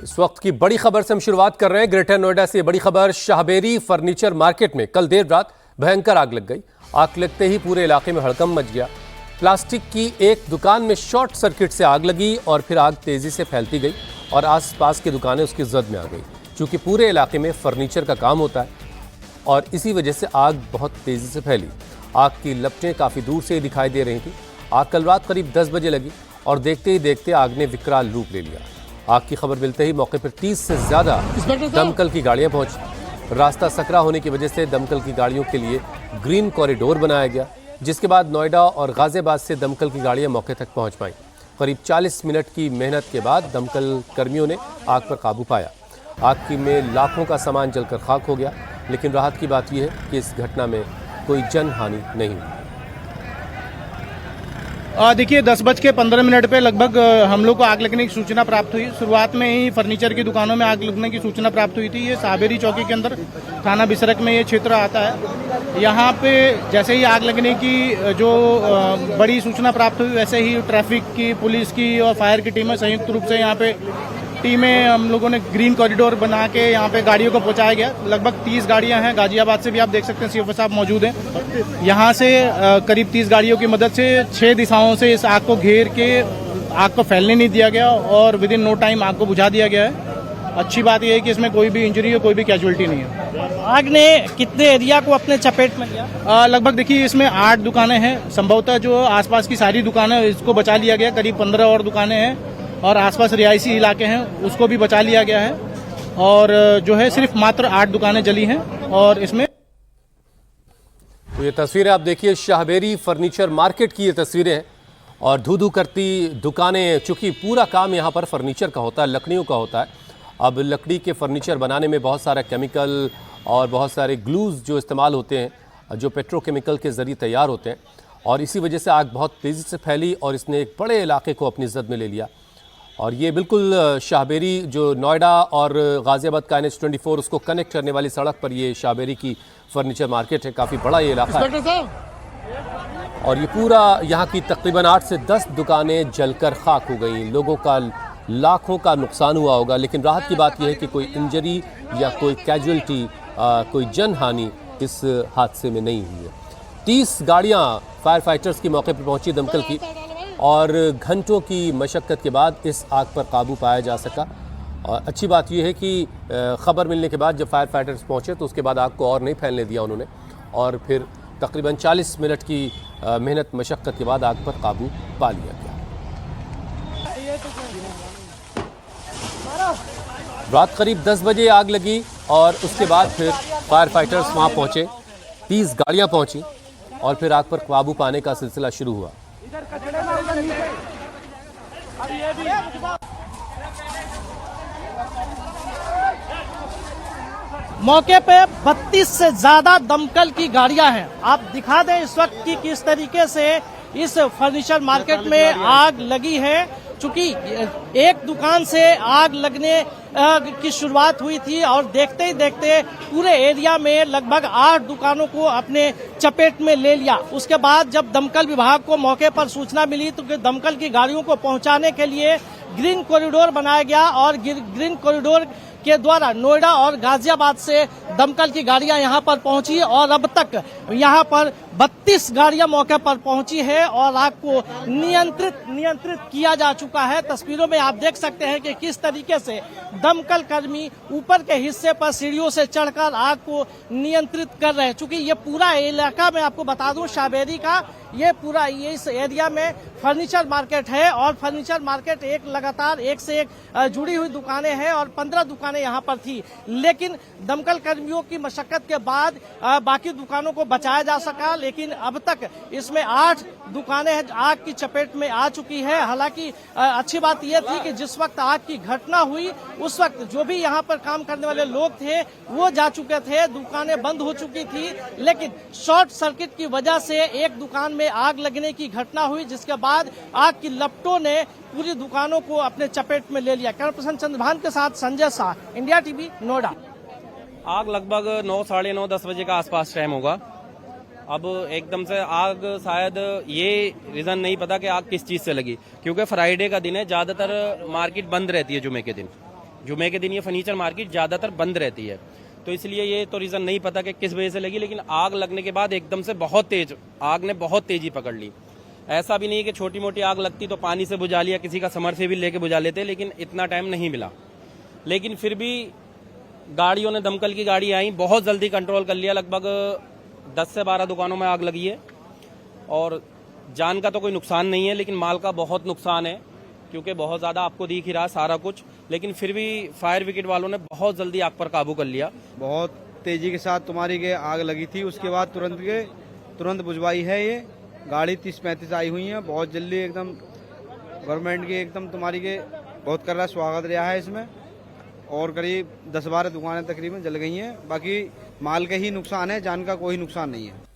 इस वक्त की बड़ी खबर से हम शुरुआत कर रहे हैं। ग्रेटर नोएडा से बड़ी खबर, शाहबेरी फर्नीचर मार्केट में कल देर रात भयंकर आग लग गई। आग लगते ही पूरे इलाके में हड़कंप मच गया। प्लास्टिक की एक दुकान में शॉर्ट सर्किट से आग लगी और फिर आग तेजी से फैलती गई और आसपास की दुकानें उसकी जद में आ गई। चूंकि पूरे इलाके में फर्नीचर का काम होता है और इसी वजह से आग बहुत तेजी से फैली। आग की लपटें काफ़ी दूर से ही दिखाई दे रही थी। आग कल रात करीब 10 बजे लगी और देखते ही देखते आग ने विकराल रूप ले लिया। आग की खबर मिलते ही मौके पर 30 से ज़्यादा दमकल की गाड़ियां पहुंची। रास्ता सकरा होने की वजह से दमकल की गाड़ियों के लिए ग्रीन कॉरिडोर बनाया गया, जिसके बाद नोएडा और गाजियाबाद से दमकल की गाड़ियां मौके तक पहुंच पाईं। करीब 40 मिनट की मेहनत के बाद दमकल कर्मियों ने आग पर काबू पाया। आग की में लाखों का सामान जलकर खाक हो गया, लेकिन राहत की बात यह है कि इस घटना में कोई जनहानि नहीं हुई। देखिए 10:15 पे लगभग हम लोग को आग लगने की सूचना प्राप्त हुई। शुरुआत में ही फर्नीचर की दुकानों में आग लगने की सूचना प्राप्त हुई थी। ये शाहबेरी चौकी के अंदर थाना बिसरक में ये क्षेत्र आता है। यहाँ पे जैसे ही आग लगने की जो बड़ी सूचना प्राप्त हुई, वैसे ही ट्रैफिक की, पुलिस की और फायर की टीमें संयुक्त रूप से यहाँ पे टीमें हम लोगों ने ग्रीन कॉरिडोर बना के यहाँ पे गाड़ियों को पहुंचाया गया। लगभग 30 गाड़ियां हैं। गाजियाबाद से भी आप देख सकते हैं, सीओ साहब मौजूद हैं। यहाँ से करीब 30 गाड़ियों की मदद से 6 दिशाओं से इस आग को घेर के आग को फैलने नहीं दिया गया और विद इन नो टाइम आग को बुझा दिया गया है। अच्छी बात यह है कि इसमें कोई भी इंजरी हो, कोई भी कैजुअलिटी नहीं है। आग ने कितने एरिया को अपने चपेट में लिया? लगभग देखिए इसमें 8 दुकानें हैं। संभवतः जो आसपास की सारी दुकानें, इसको बचा लिया गया। करीब 15 और दुकानें हैं और आसपास रिहायशी इलाके हैं, उसको भी बचा लिया गया है। और जो है सिर्फ मात्र 8 दुकानें जली हैं और इसमें तो ये तस्वीरें आप देखिए, शाहबेरी फर्नीचर मार्केट की ये तस्वीरें हैं और धू धू करती दुकानें। चूंकि पूरा काम यहाँ पर फर्नीचर का होता है, लकड़ियों का होता है। अब लकड़ी के फर्नीचर बनाने में बहुत सारा केमिकल और बहुत सारे ग्लूज जो इस्तेमाल होते हैं, जो पेट्रोकेमिकल के ज़रिए तैयार होते हैं, और इसी वजह से आग बहुत तेज़ी से फैली और इसने एक बड़े इलाके को अपनी जद में ले लिया। और ये बिल्कुल शाहबेरी जो नोएडा और गाजियाबाद का NH-24 उसको कनेक्ट करने वाली सड़क पर ये शाहबेरी की फर्नीचर मार्केट है। काफ़ी बड़ा ये इलाका है और ये पूरा यहाँ की तकरीबन 8 से 10 दुकानें जलकर खाक हो गई। लोगों का लाखों का नुकसान हुआ होगा, लेकिन राहत की बात यह है कि कोई इंजरी या कोई कैजुअलिटी, कोई जनहानि इस हादसे में नहीं हुई है। 30 गाड़ियाँ फायर फाइटर्स की मौके पर पहुँची, दमकल की, और घंटों की मशक्क़त के बाद इस आग पर काबू पाया जा सका। और अच्छी बात यह है कि ख़बर मिलने के बाद जब फायर फाइटर्स पहुंचे तो उसके बाद आग को और नहीं फैलने दिया उन्होंने, और फिर तकरीबन 40 मिनट की मेहनत मशक्क़त के बाद आग पर काबू पा लिया गया। रात करीब 10 बजे आग लगी और उसके बाद फिर फायर फाइटर्स वहाँ पहुँचे। 30 गाड़ियाँ पहुँची और फिर आग पर काबू पाने का सिलसिला शुरू हुआ। मौके पे 32 से ज्यादा दमकल की गाड़ियां हैं। आप दिखा दें इस वक्त की किस तरीके से इस फर्नीचर मार्केट में आग लगी है। चूंकि एक दुकान से आग लगने की शुरुआत हुई थी और देखते ही देखते पूरे एरिया में लगभग 8 दुकानों को अपने चपेट में ले लिया। उसके बाद जब दमकल विभाग को मौके पर सूचना मिली तो दमकल की गाड़ियों को पहुंचाने के लिए ग्रीन कॉरिडोर बनाया गया और ग्रीन कॉरिडोर के द्वारा नोएडा और गाजियाबाद से दमकल की गाड़ियां यहां पर पहुंची और अब तक यहां पर 32 गाड़ियां मौके पर पहुंची है और आग को नियंत्रित किया जा चुका है। तस्वीरों में आप देख सकते हैं कि किस तरीके से दमकल कर्मी ऊपर के हिस्से पर सीढ़ियों से चढ़कर आग को नियंत्रित कर रहे हैं। चूंकि ये पूरा इलाका, मैं आपको बता दूं, शाहबेरी का ये पूरा इस एरिया में फर्नीचर मार्केट है और फर्नीचर मार्केट एक लगातार एक से एक जुड़ी हुई दुकानें हैं और 15 दुकानें यहाँ पर थी। लेकिन दमकल कर्मियों की मशक्कत के बाद बाकी दुकानों को बचाया जा सका, लेकिन अब तक इसमें 8 दुकानें आग की चपेट में आ चुकी है। हालांकि अच्छी बात यह थी कि जिस वक्त आग की घटना हुई उस वक्त जो भी यहाँ पर काम करने वाले लोग थे वो जा चुके थे, दुकानें बंद हो चुकी थी। लेकिन शॉर्ट सर्किट की वजह से एक दुकान में आग लगने की घटना हुई, जिसके बाद आग की लपटों ने पूरी दुकानों को अपने चपेट में ले लिया। कैमरा पर्सन चंद्रभान के साथ संजय शाह, इंडिया टीवी, नोएडा। आग लगभग 9, साढ़े 9, 10 बजे का आसपास टाइम होगा। अब एकदम से आग, शायद ये रीजन नहीं पता कि आग किस चीज से लगी, क्योंकि फ्राइडे का दिन है, ज्यादातर मार्केट बंद रहती है जुमे के दिन। जुमे के दिन ये फर्नीचर मार्केट ज़्यादातर बंद रहती है, तो इसलिए ये तो रीज़न नहीं पता कि किस वजह से लगी, लेकिन आग लगने के बाद एकदम से आग ने बहुत तेज़ी पकड़ ली। ऐसा भी नहीं कि छोटी मोटी आग लगती तो पानी से बुझा लिया, किसी का समरसेबिल लेके बुझा लेते, लेकिन इतना टाइम नहीं मिला। लेकिन फिर भी गाड़ियों ने, दमकल की गाड़ी आई, बहुत जल्दी कंट्रोल कर लिया। लगभग 10 से 12 दुकानों में आग लगी है और जान का तो कोई नुकसान नहीं है, लेकिन माल का बहुत नुकसान है, क्योंकि बहुत ज़्यादा आपको दिख ही रहा सारा कुछ। लेकिन फिर भी फायर ब्रिगेड वालों ने बहुत जल्दी आग पर काबू कर लिया। बहुत तेजी के साथ तुम्हारी के आग लगी थी, उसके बाद तुरंत बुझवाई है। ये गाड़ी 30-35 आई हुई है, बहुत जल्दी एकदम गवर्नमेंट की एकदम तुम्हारी के बहुत कर रहा स्वागत रहा है इसमें। और करीब 10-12 दुकानें तकरीबन जल गई हैं, बाकी माल के ही नुकसान है, जान का कोई नुकसान नहीं है।